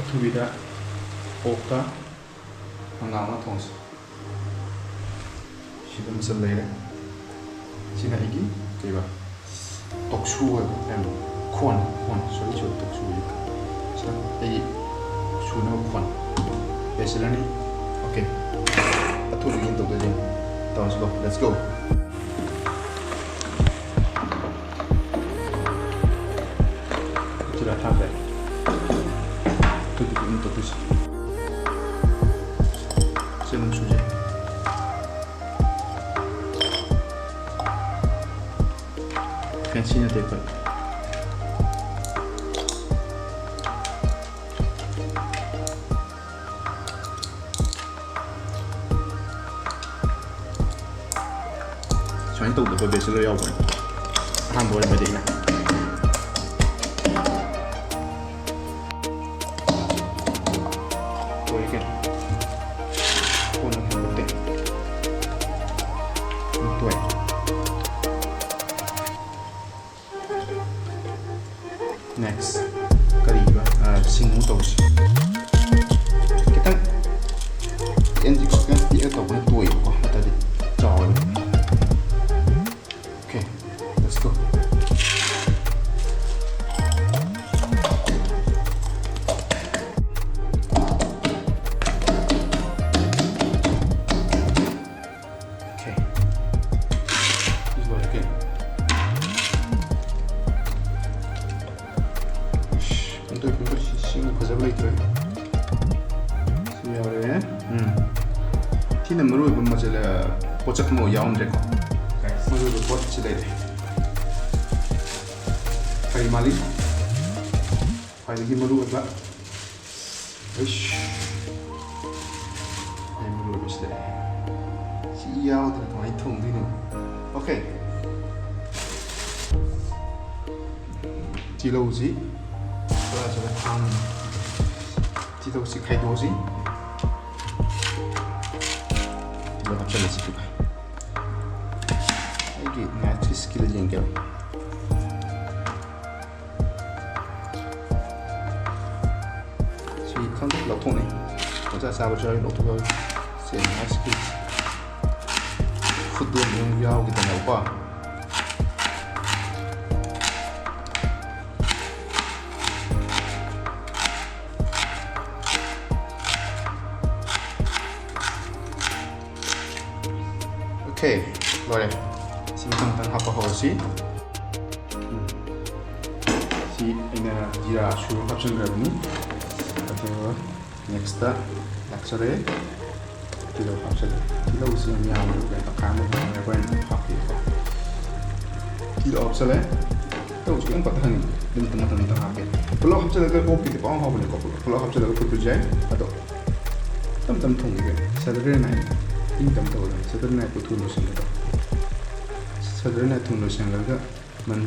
ꯑꯊꯨꯕꯤꯗ ꯑꯣꯛꯀ ꯍꯪꯒꯥꯝꯒ ꯊꯣꯡꯁꯤ ꯁꯤꯗ ꯃꯆꯜ ꯂꯩꯔꯦ ꯁꯤꯅ ꯑꯩꯒꯤ ꯀꯩꯕ ꯇꯣꯛꯁꯨ ꯍꯥꯏꯕ ꯈꯣꯟ ꯁꯣꯔꯤ ꯇꯣꯛꯁꯨ ꯁꯤꯅ ꯑꯩꯒꯤ ꯁꯨꯅꯕ ꯈꯣꯟ ꯕꯦꯆꯂꯔꯅꯤ ꯑꯣꯀꯦ ꯑꯊꯨꯕ ꯌꯦꯟ ꯇꯧꯗꯣꯏꯁꯦ ꯇꯧꯔꯁꯤꯀꯣ ꯂꯦꯠꯁ ꯒꯣ ꯁꯤꯗ ꯊꯥꯈ꯭ꯔꯦ ꯑꯊꯨꯕ ꯌꯦꯟ ꯇꯧꯗꯣꯏꯁꯦ ꯁꯤꯅ ꯁꯨꯁꯦ ꯐꯦꯟꯁꯤ ꯅꯠꯇꯦ ꯑꯩꯈꯣꯏ ꯁꯨꯃꯥꯏꯅ ꯇꯧꯗꯕ ꯕꯦꯆꯂꯔ ꯌꯥꯎꯕꯅꯦ ꯑꯍꯥꯟꯕ ꯑꯣꯏꯔꯝꯃꯗꯤ ꯑꯩꯅ ꯑꯣꯏꯒꯦ ꯀꯣꯟꯅ ꯈꯪꯗꯦ ꯇꯣꯏ ꯅꯦꯛꯁ ꯀꯔꯤꯕ ꯁꯤꯡꯃꯨ ꯇꯧꯁꯤ ꯈꯤꯇꯪ ꯑꯦꯟꯖꯤꯀꯣ ꯈꯤꯇꯪ ꯄꯤꯛꯑ ꯇꯧꯕꯅ ꯇꯣꯏꯕꯀꯣ ꯅꯠꯇ꯭ꯔꯗꯤ ꯆꯥꯎꯋꯦꯕ ꯑꯣꯀꯦ ꯂꯦꯠꯁ ꯒꯣ ꯐꯖꯕ ꯂꯩꯇ꯭ꯔꯦ ꯁꯤ ꯌꯥꯎꯔꯦ ꯁꯤꯅ ꯃꯔꯨꯑꯣꯏꯕ ꯃꯆꯜ ꯄꯣꯠꯁꯛ ꯑꯃ ꯌꯥꯎꯔꯝꯗ꯭ꯔꯦꯀꯣ ꯃꯔꯨꯑꯣꯏꯕ ꯄꯣꯠꯁꯤ ꯂꯩꯔꯦ ꯀꯔꯤ ꯃꯥꯜꯂꯤ ꯈ꯭ꯋꯥꯏꯗꯒꯤ ꯃꯔꯨꯑꯣꯏꯕ ꯃꯔꯨꯑꯣꯏꯕꯁꯤ ꯂꯩꯔꯦ ꯁꯤ ꯌꯥꯎꯗ꯭ꯔꯦ ꯀꯃꯥꯏꯅ ꯊꯣꯡꯗꯣꯏꯅꯣ ꯑꯣꯀꯦ ꯇꯤꯜꯍꯧꯁꯤ ꯊꯥꯡ ꯇꯤꯜꯍꯧꯁꯤ ꯈꯥꯏꯗꯣꯛꯑꯁꯤ ꯇꯤꯜꯍꯧ ꯍꯥꯞꯆꯤꯜꯂꯁꯤ ꯑꯗꯨꯒ ꯑꯩꯒꯤ ꯃꯦꯠꯁꯀꯤ ꯁ꯭ꯀꯤꯜ ꯌꯦꯡꯒꯦꯕ ꯁꯤ ꯈꯪꯗꯦ ꯂꯧꯊꯣꯛꯅꯩ ꯑꯣꯖꯥ ꯆꯥꯕꯁꯨ ꯌꯥꯎꯏ ꯂꯧꯊꯣꯛ ꯁꯤ ꯃꯦꯠꯁꯀꯤ ꯈꯨꯗꯣꯟ ꯑꯃ ꯌꯥꯎꯈꯤꯗꯅꯀꯣ 오케이, 노래. 심상당 합법하고시. 시 이나 지라 슈 합친 거니. 그리고 next lecture 딜로 합쳐. 딜로 우선 야무 그냥 감을 해봐 하기. 딜로 없어래. 또 지금 같은 듬듬듬 하게. 불러 합쳐다가 꼭 이렇게 뻥 하고 있고. 불러 합쳐다가 풀지. 아도. 땀땀 통이게. 사드르나. ꯏꯪꯇꯝ ꯇꯧꯔꯒ ꯁꯗꯔꯅ ꯄꯨꯊꯨ ꯂꯣꯏꯁꯤꯟꯒꯗ ꯁꯗꯔꯅ ꯊꯨꯡ ꯂꯣꯏꯁꯤꯟꯂꯒ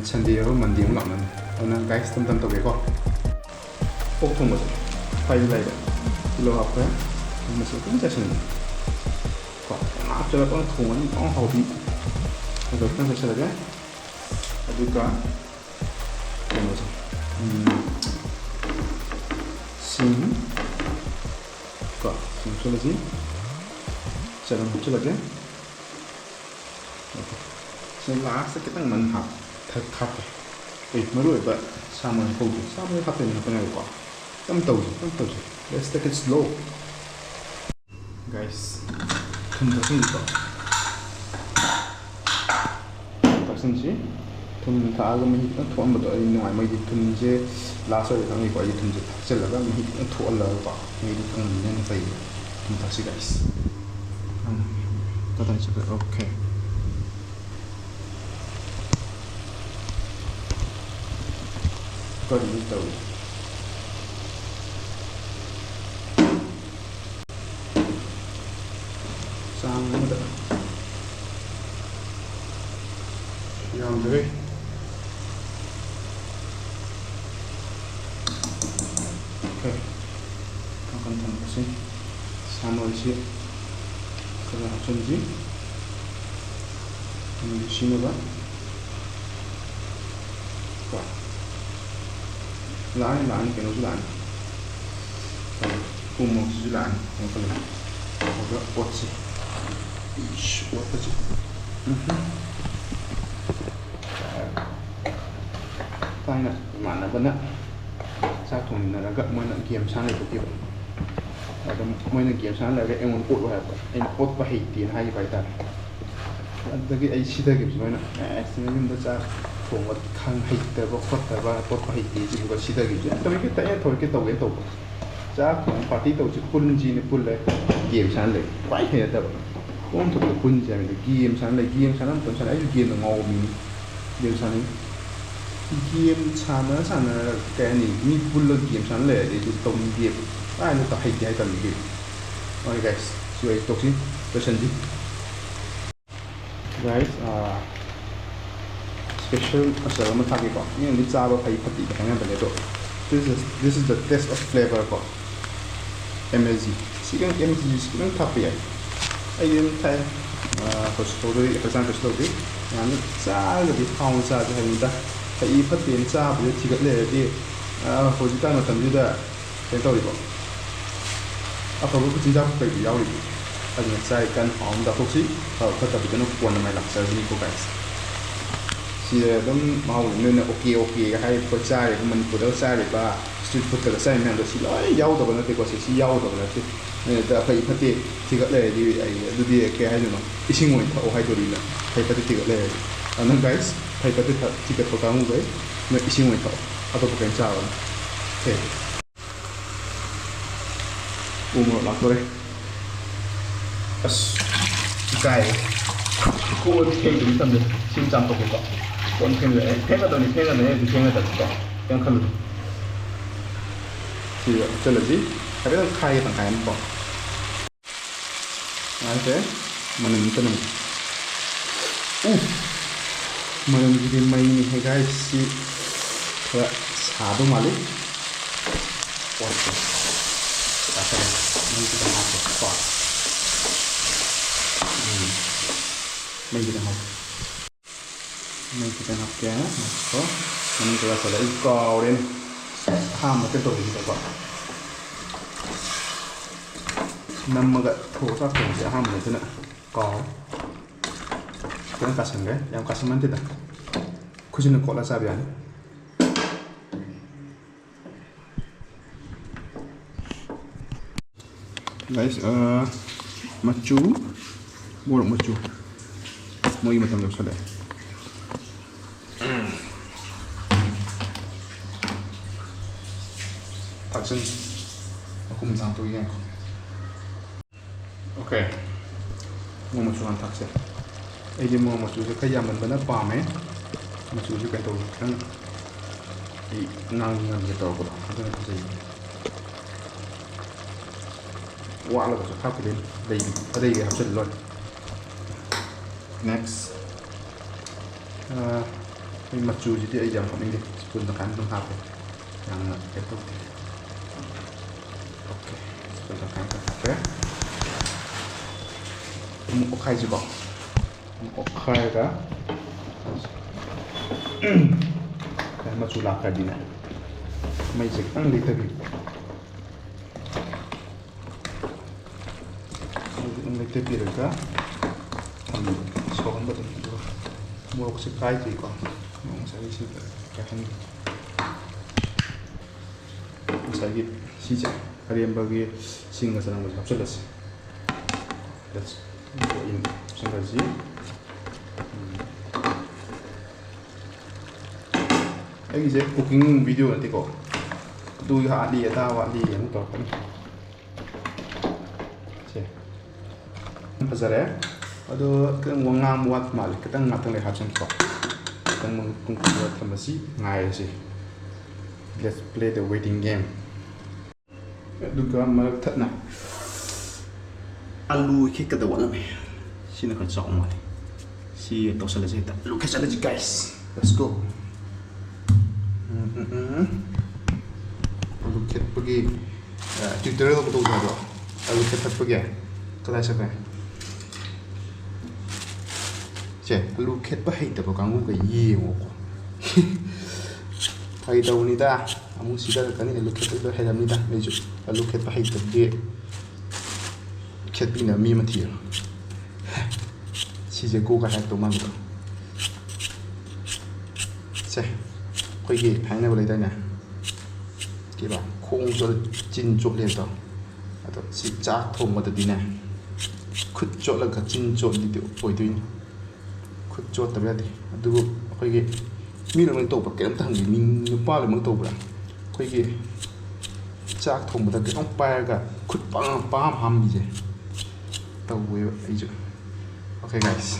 ꯁꯟꯗꯦ ꯌꯥꯎꯕ ꯃꯟꯗꯦ ꯑꯃꯨꯛ ꯂꯥꯛꯅꯅꯤ ꯑꯗꯨꯅ ꯒꯥꯏꯁ ꯇꯝ ꯇꯧꯒꯦꯀꯣ ꯑꯣꯛ ꯊꯣꯡꯕꯁꯦ ꯈ꯭ꯋꯥꯏꯗꯒꯤ ꯂꯩꯔꯦ ꯀꯤꯂꯣ ꯍꯥꯞꯄꯦ ꯊꯣꯡꯕꯁꯦ ꯑꯗꯨꯝ ꯆꯥꯁꯤꯟꯒꯅꯤ ꯀꯣ ꯍꯥꯞꯆꯤꯜꯂꯒ ꯊꯣꯡꯉꯅꯤ ꯄꯥꯎ ꯍꯥꯎꯕꯤ ꯑꯗꯨꯒ ꯈꯤꯇꯪ ꯆꯥꯁꯤꯜꯂꯒ ꯑꯗꯨꯒ ꯀꯩꯅꯣꯁꯦ ꯁꯤꯡ ꯀꯣ ꯁꯤꯡ ꯍꯥꯞꯆꯤꯜꯂꯁꯤ चरण हम चला गया लास्ट से कितना मन हाथ थक खाते मरुए बट सामान हो गया सामान खाते नहीं अपने को कम तो let's take it slow guys थम तसिन को तसिन सी थम थाग में ही थोन बतो आई नुआई में ही थम जे लास्ट से थम को आई थम जे चल लगा में ही थोन लगा को में ही थम ने सही थम तसी guys कदाई चले ओके करी तो सामने याम दे okay akan tambah sih sama isi kalau option G di sini Pak lain kena lain Umo sulan yang kalau agak kuat sih, kuat aja. Tanya mana benar? Satu ni agak mana game sana itu kita. Ada mana game sana lagi yang kuat apa? Yang kuat bahiti hai baita. Lagi ai sida game mana? Sebenarnya baca buat kang hite kuat bahiti itu juga sida game. Tapi kita ya tahu kita tahu. Cha cũng party tổ chức quân gì này quân lại game sáng lại quái hệ tập cũng thuộc về quân gì này game sáng lại game sáng tuần sáng ấy game là ngầu mình game sáng là cái này mi quân lên game sáng lại để tụng game ai nó tập hay gì hay tầm game. Okay guys, so tổ chức tôi xin đi guys special asal mà thằng cái nhưng đi cha bao phải phát đi cái này bên đó. This is the test of flavor ko. MSG. Sigang MSG sigang tapi ya. Ayun tayo. Story example story. Yan sa gabi kaung sa jahan da. Kay ipatin sa bile tigat le di. Hojita na tamju da. Kento ri ko. Ako ko tinja ko kay yaw ri. Anh sai kan hom da ko si. Ko ta bi no ko na mai lak sa ni ko guys. Thì đâm màu nên là ok cái hay có chai thì mình của đâu chai thì ba street food cái chai mình được xí lỗi dâu rồi nó thì có xí dâu rồi nó thì nên là phải phát triển thì cái này thì ấy đi cái hay nó ít sinh ngồi thầu hay rồi là phải phát triển cái này anh guys phải phát triển thì cái thầu cao vậy nó ít sinh ngồi thầu atau bukan chai thế umur lắc rồi cái cô thêm đúng tâm được xin chăm tục cái con thêm nữa thêm cái này thì thêm cái đó yang kalau thì chơi là gì cái đó khai bằng khai một thế mà mình tên mình mà mình gì mày hay cái gì thôi xả đúng mà đấy quá trời mình kita masuk quá mình kita học cái có mình cứ phải lấy cò lên ham một cái tổ gì đó nằm mà gật thổ ra tổ sẽ ham một cái nữa có cái cá sấu đấy em cá sấu mình thì đó kucing nó có là sao vậy guys macu mua được macu mau ini macam apa sudah taksin aku minta tu yang okay mau macuan taksin ini mau macu juga yang benar paham macu juga tu kan di nang gitu aku ada apa sih wah lah macam apa ini ada yang harus dilakukan next ini macu jadi ayam kami ini sepuluh tekan tu apa yang itu oke sepuluh tekan apa mau okai juga mau okai dah kan macu laka di na may sekang liter liter birga sokan betul mau aku sekai tu kau mau saya sih kan saya sih hari yang bagi singa senang macam jelas that's in sampai sih lagi saya cooking video nanti kok tu hadi ya tahu hadi yang tu kan sih pasal ya aduh kita ngam buat mal kita ngatang lehat contoh kita mengkumpul buat masih ngai sih let's play the waiting game duga mal thana alu ke kada wala me sino kan sa umali si to sa lazeta look at the guys let's go alu ke pergi tutorial betul ada alu ke pergi kada sa ka cek lu ket ba hay ta ko kangu ka yi mo ko thai đâu ni ta amu sida kan ni look at the head am ni da me ju look at bahai ta de khet bi na mi ma thi si je go ka ha to ma ko se khoi gi thai na bo lai da na ki ba khong jo chin chok le to ato si cha thom ma da di na khut chok la ka chin chok di de oi du khut chok ta ba di adu khoi gi mi lo mang to ba kem ta hang mi nu pa le mang to ba khoi gi cha thom ma da ke ong pa ga khut pa ham bi je tàu với ấy chứ. Ok guys,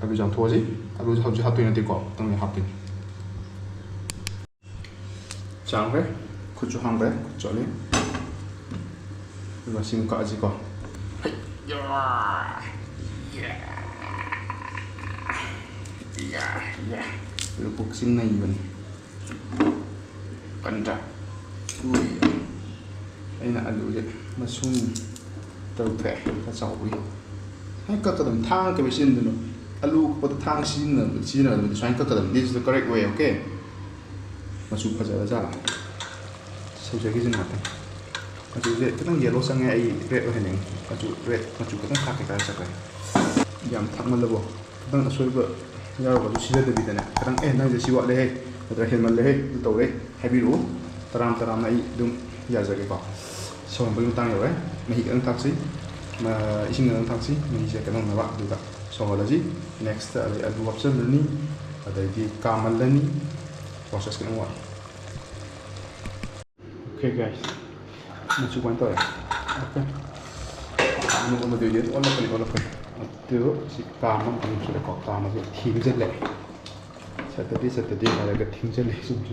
alu jangan thua sih, alu harus hatu yang teko, tang yang hapin. Jangan ke, kucu hang ke, kucu ni. Masih muka aja kok. Ya, lu buksin nai ban. Panjang. Ini alu je, masuk. Tàu thẻ ta cháu đi hay các cái đầm thang cái machine đó alu có thang xin là mình xoay các cái đầm this is the correct way okay mà chụp phải ra là sau cái gì nào mà chụp cái thằng yellow sang ngay red ở này mà chụp red mà chụp cái thằng khác cái sao cái giảm thằng mình là bộ thằng nó xoay vợ nhau và chụp xí ra được cái này thằng em này giờ xí vợ đây rồi hiện mình đây tàu đấy hay bị lú taram này đúng giờ cái cọ sau mình bưng tăng rồi đấy mình hiện taxi mà isin ng taxi mình sẽ cái nông nạp được cả sau đó là gì next là alu option là ni ada di kamal là ni proses cái ngoài ok guys mình chụp quanh tôi ok mình có một điều gì đó là cái điều si kamal mình sẽ có kamal cái thím rất lẹ sẽ tới đi là cái thím rất lẹ dùng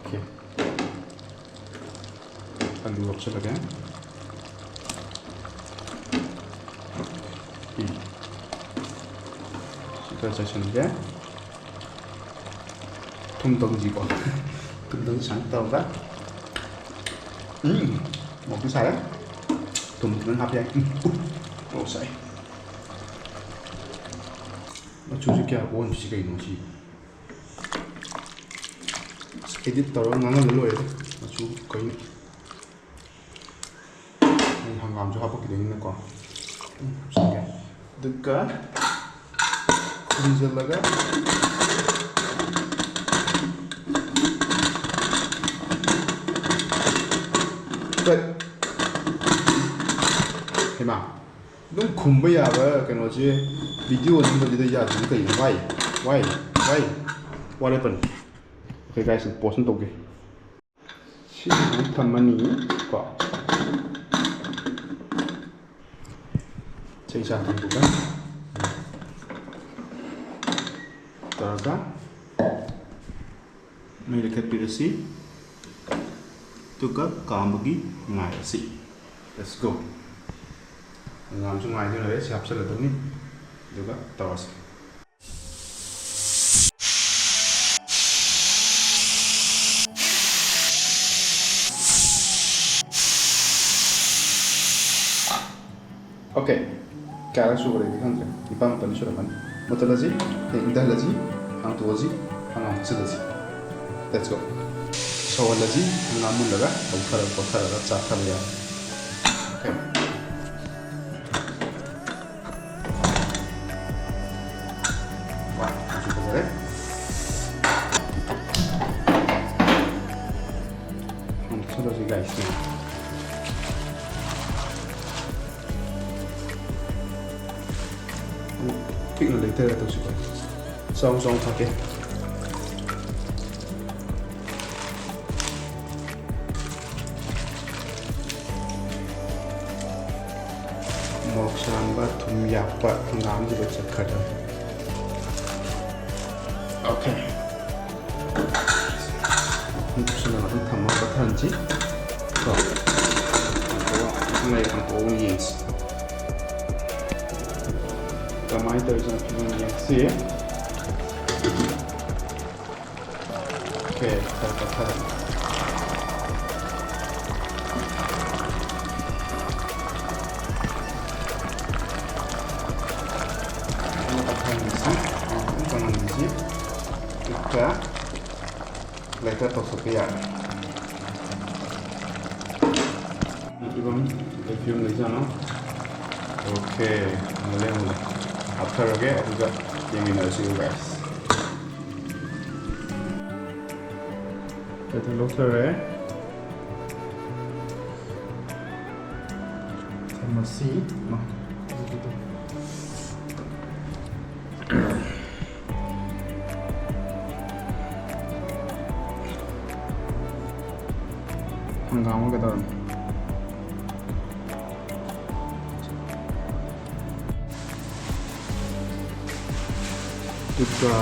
ok alu option lagi kita section dia tung tung gì còn tung tung sáng tàu đó một cái sai đấy tung tung hấp vậy ồ sai nó chú ý kia ôn chỉ cái gì edit tàu nó ngang lối đấy nó chú cái hàng làm cho hấp cái đấy nó còn dekat freezer laga but thấy mà đúng khủng bây giờ cái nó chứ video chúng tôi bây giờ chúng tôi why what happened okay guys pause untuk ke si teman ni kok saya bisa tentukan terasa melihat pilih tukar kam bagi ngai si let's go ngam chung ngai ni siap sila tu ni juga terus okay cara sudah kan di pang tadi sudah kan betul lagi indah lagi ang tua lagi ang hasil lagi let's go soal lagi ngamun laga bakar cakar ya okay wah masuk boleh sudah sih guys nih nó lấy tên là tôi sẽ xong pakai một sambar thum yapa ngam gì vậy khởi đầu ok chúng ta làm thầm một cái gì rồi này thằng cô gì Kamay tayo sa pinag-iyaksi okay, tarapatan tarapatan isi ang panganisi ika kita tosok ya. Ibang perfume lagi sana. Oke, mulai. After juga yang ini sih guys. Kita lukter masih mah gitu. Hanggang mo kita ron. Juga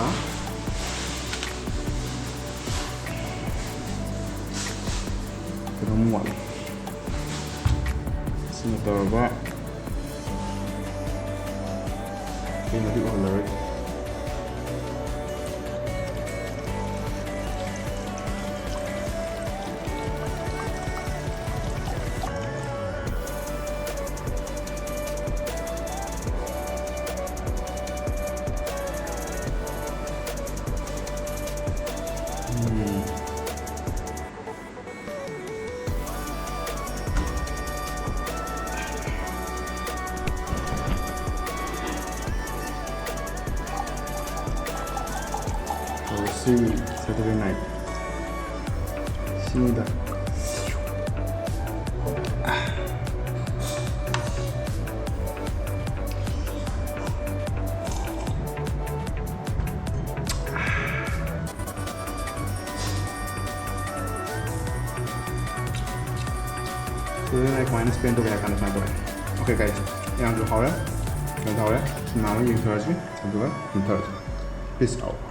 perempuan sini coba ini nanti ular see Saturday night. Sini dah. Saturday night kemarin spend tuh kayak kanan tuh. Oke guys, yang dulu hal ya, yang tahu ya, semalam yang terakhir, sampai jumpa, peace out.